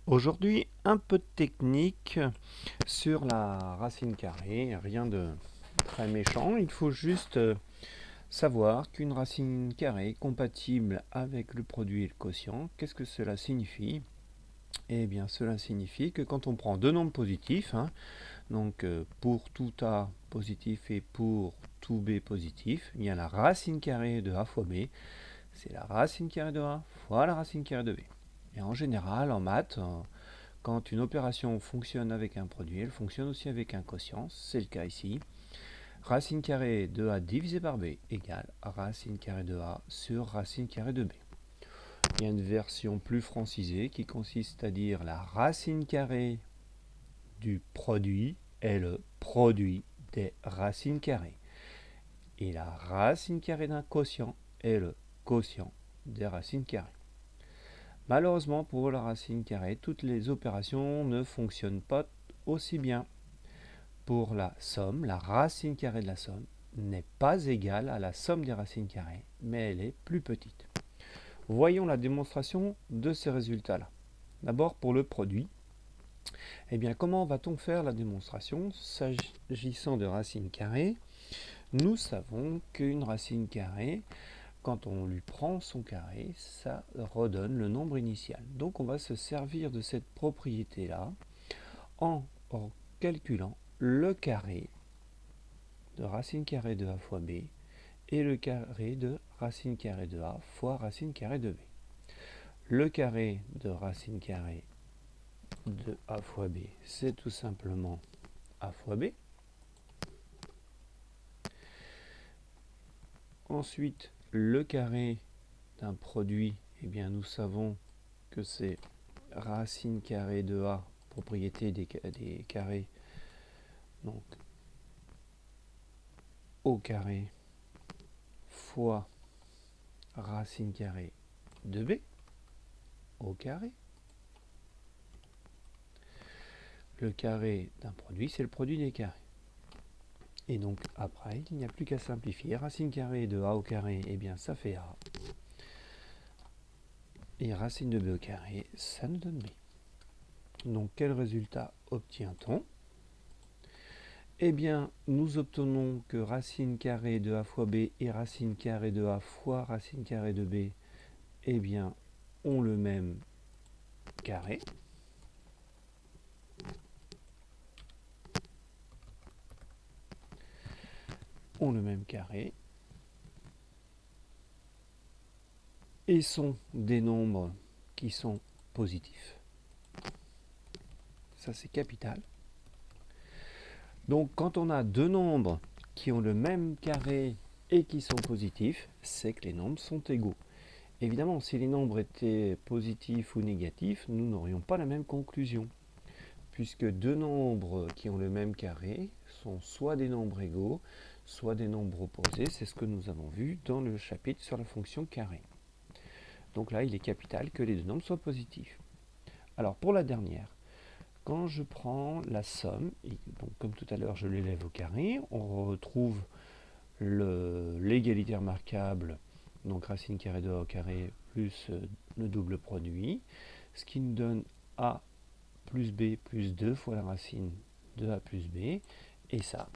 Aujourd'hui, un peu de technique sur la racine carrée, rien de très méchant. Il faut juste savoir qu'une racine carrée est compatible avec le produit et le quotient. Qu'est-ce que cela signifie? Eh bien, cela signifie que quand on prend deux nombres positifs, donc pour tout A positif et pour tout B positif, il y a la racine carrée de A fois B, c'est la racine carrée de A fois la racine carrée de B. Et en général, en maths, quand une opération fonctionne avec un produit, elle fonctionne aussi avec un quotient, c'est le cas ici. Racine carrée de A divisé par B égale racine carrée de A sur racine carrée de B. Il y a une version plus francisée qui consiste à dire la racine carrée du produit est le produit des racines carrées. Et la racine carrée d'un quotient est le quotient des racines carrées. Malheureusement pour la racine carrée, toutes les opérations ne fonctionnent pas aussi bien. Pour la somme, la racine carrée de la somme n'est pas égale à la somme des racines carrées, mais elle est plus petite. Voyons la démonstration de ces résultats-là. D'abord pour le produit. Eh bien, comment va-t-on faire la démonstration? S'agissant de racine carrée, nous savons qu'une racine carrée, quand on lui prend son carré, ça redonne le nombre initial. Donc on va se servir de cette propriété-là en calculant le carré de racine carrée de A fois B et le carré de racine carrée de A fois racine carrée de B. Le carré de racine carrée de A fois B, c'est tout simplement A fois B. Ensuite, le carré d'un produit, eh bien nous savons que c'est racine carrée de A, propriété des carrés, donc au carré fois racine carrée de B au carré. Le carré d'un produit, c'est le produit des carrés. Et donc après, il n'y a plus qu'à simplifier. Racine carrée de A au carré, eh bien ça fait A. Et racine de B au carré, ça nous donne B. Donc quel résultat obtient-on? Eh bien, nous obtenons que racine carrée de A fois B et racine carrée de A fois racine carrée de B, eh bien, ont le même carré. Ont le même carré. Et sont des nombres qui sont positifs. Ça, c'est capital. Donc, quand on a deux nombres qui ont le même carré et qui sont positifs, c'est que les nombres sont égaux. Évidemment, si les nombres étaient positifs ou négatifs, nous n'aurions pas la même conclusion, puisque deux nombres qui ont le même carré sont soit des nombres égaux, soit des nombres opposés. C'est ce que nous avons vu dans le chapitre sur la fonction carré. Donc là, il est capital que les deux nombres soient positifs. Alors, pour la dernière, quand je prends la somme, et donc comme tout à l'heure je l'élève au carré, on retrouve l'égalité remarquable, donc racine carrée de A au carré plus le double produit, ce qui nous donne A plus B plus 2 fois la racine de A plus B, et ça,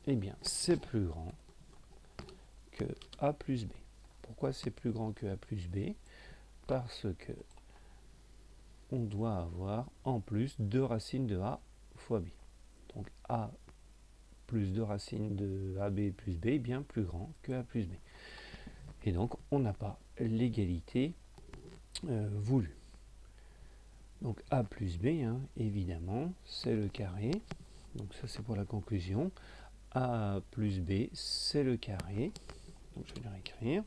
eh bien c'est plus grand que A plus B. Pourquoi c'est plus grand que A plus B? Parce que on doit avoir en plus 2 racines de A fois B. Donc A plus 2 racines de AB plus B est bien plus grand que A plus B. Et donc on n'a pas l'égalité voulue. Donc A plus B, évidemment, c'est le carré. Donc ça c'est pour la conclusion. A plus B, c'est le carré. Donc je vais le réécrire.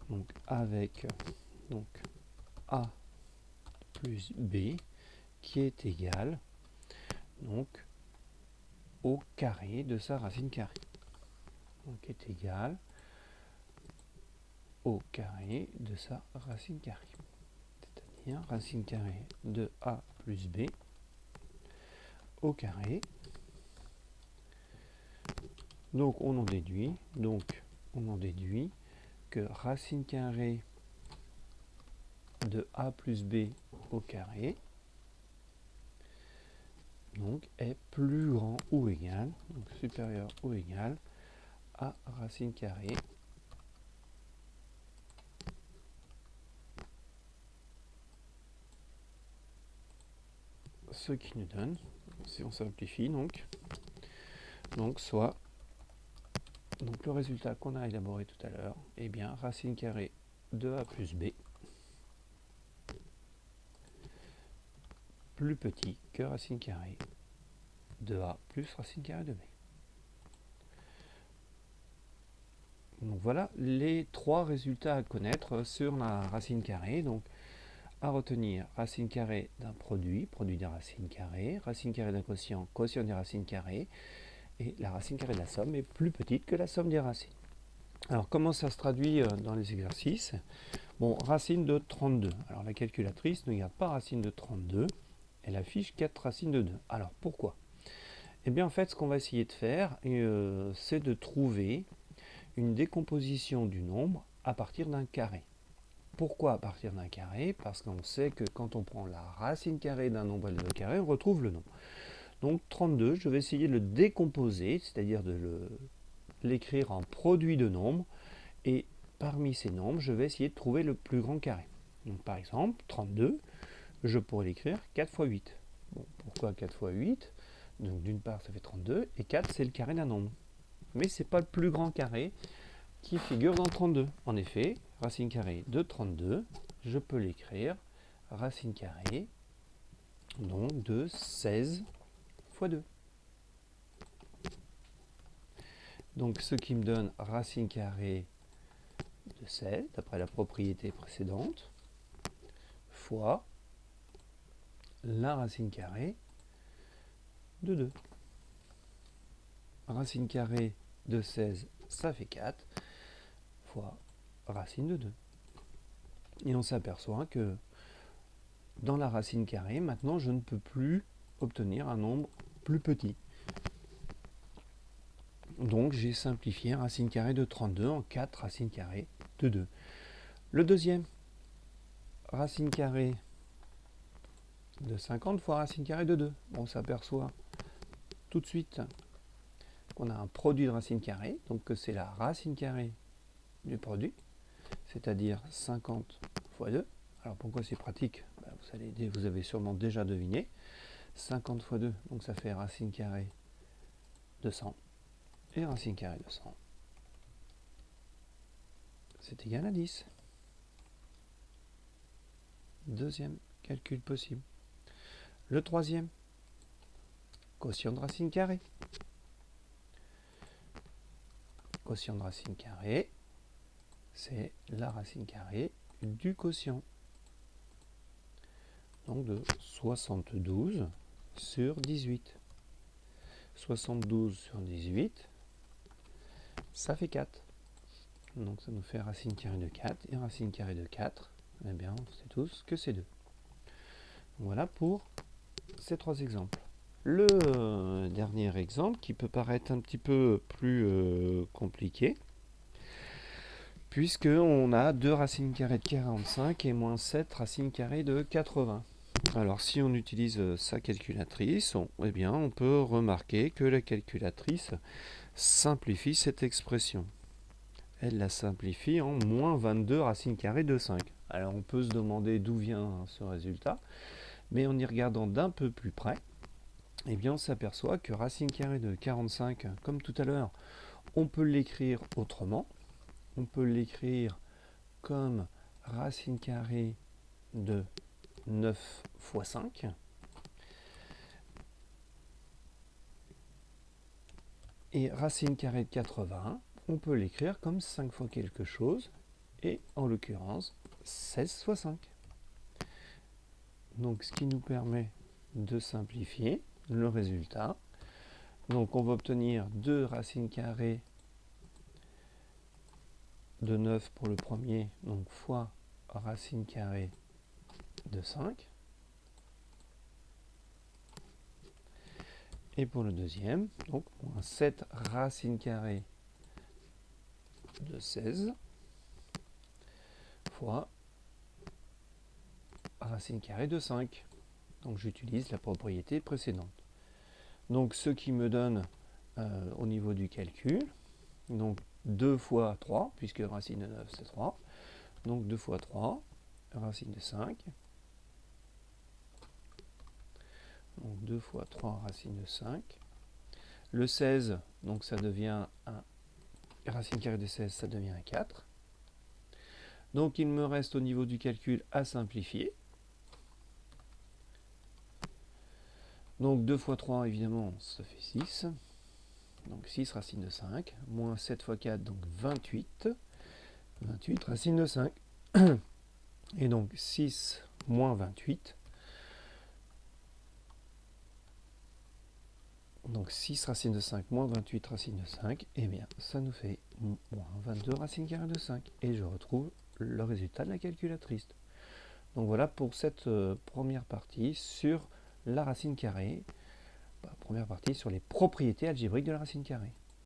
Donc avec donc A plus B qui est égal donc au carré de sa racine carrée. Donc est égal au carré de sa racine carrée. C'est-à-dire racine carrée de A plus B au carré. Donc on en déduit que racine carrée de A plus B au carré donc est plus grand ou égal, donc supérieur ou égal à racine carrée ce qui nous donne, si on simplifie donc soit donc le résultat qu'on a élaboré tout à l'heure, et bien racine carrée de a plus b plus petit que racine carrée de a plus racine carrée de b. Donc voilà les trois résultats à connaître sur la racine carrée. Donc à retenir racine carrée d'un produit, produit des racines carrées, racine carrée d'un quotient, quotient des racines carrées, et la racine carrée de la somme est plus petite que la somme des racines. Alors comment ça se traduit dans les exercices? Bon, racine de 32. Alors la calculatrice ne garde pas racine de 32, elle affiche 4 racines de 2. Alors pourquoi? Eh bien en fait ce qu'on va essayer de faire, c'est de trouver une décomposition du nombre à partir d'un carré. Pourquoi à partir d'un carré? Parce qu'on sait que quand on prend la racine carrée d'un nombre élevé au carré, on retrouve le nombre. Donc 32, je vais essayer de le décomposer, c'est-à-dire de l'écrire en produit de nombres, et parmi ces nombres, je vais essayer de trouver le plus grand carré. Donc par exemple, 32, je pourrais l'écrire 4 fois 8. Bon, pourquoi 4 fois 8? Donc d'une part, ça fait 32, et 4, c'est le carré d'un nombre. Mais ce n'est pas le plus grand carré qui figure dans 32. En effet, racine carrée de 32, je peux l'écrire racine carrée donc de 16 fois 2. Donc ce qui me donne racine carrée de 16, d'après la propriété précédente, fois la racine carrée de 2. Racine carrée de 16, ça fait 4, fois racine de 2. Et on s'aperçoit que dans la racine carrée, maintenant je ne peux plus obtenir un nombre plus petit. Donc j'ai simplifié racine carrée de 32 en 4 racines carrées de 2. Le deuxième, racine carrée de 50 fois racine carrée de 2. On s'aperçoit tout de suite qu'on a un produit de racine carrée, donc que c'est la racine carrée du produit, c'est-à-dire 50 fois 2. Alors pourquoi c'est pratique? Vous avez sûrement déjà deviné. 50 fois 2, donc ça fait racine carrée de 100. Et racine carrée de 100, c'est égal à 10. Deuxième calcul possible. Le troisième, quotient de racine carrée. Quotient de racine carrée, c'est la racine carrée du quotient. Donc de 72 sur 18. 72 sur 18, ça fait 4. Donc ça nous fait racine carrée de 4. Et racine carrée de 4, eh bien on sait tous que c'est 2. Voilà pour ces trois exemples. Le dernier exemple qui peut paraître un petit peu plus compliqué, puisqu'on a 2 racines carrées de 45 et moins 7 racines carrées de 80. Alors si on utilise sa calculatrice, eh bien, on peut remarquer que la calculatrice simplifie cette expression. Elle la simplifie en moins 22 racines carrées de 5. Alors on peut se demander d'où vient ce résultat, mais en y regardant d'un peu plus près, eh bien, on s'aperçoit que racine carrée de 45, comme tout à l'heure, on peut l'écrire autrement. On peut l'écrire comme racine carrée de 9 fois 5. Et racine carrée de 80, on peut l'écrire comme 5 fois quelque chose, et en l'occurrence 16 fois 5. Donc ce qui nous permet de simplifier le résultat. Donc on va obtenir 2 racines carrées de 9 pour le premier, donc fois racine carrée de 5. Et pour le deuxième, donc moins 7 racine carrée de 16 fois racine carrée de 5. Donc j'utilise la propriété précédente. Donc ce qui me donne au niveau du calcul, donc 2 fois 3, puisque racine de 9 c'est 3, donc 2 fois 3, racine de 5, donc 2 fois 3 racine de 5, le 16, donc ça devient un racine carrée de 16, ça devient un 4, donc il me reste au niveau du calcul à simplifier, donc 2 fois 3 évidemment ça fait 6, donc 6 racine de 5, moins 7 fois 4, donc 28, 28 racine de 5, et donc 6 moins 28, donc 6 racine de 5 moins 28 racine de 5, et bien ça nous fait moins 22 racine carrée de 5, et je retrouve le résultat de la calculatrice. Donc voilà pour cette première partie sur la racine carrée, première partie sur les propriétés algébriques de la racine carrée.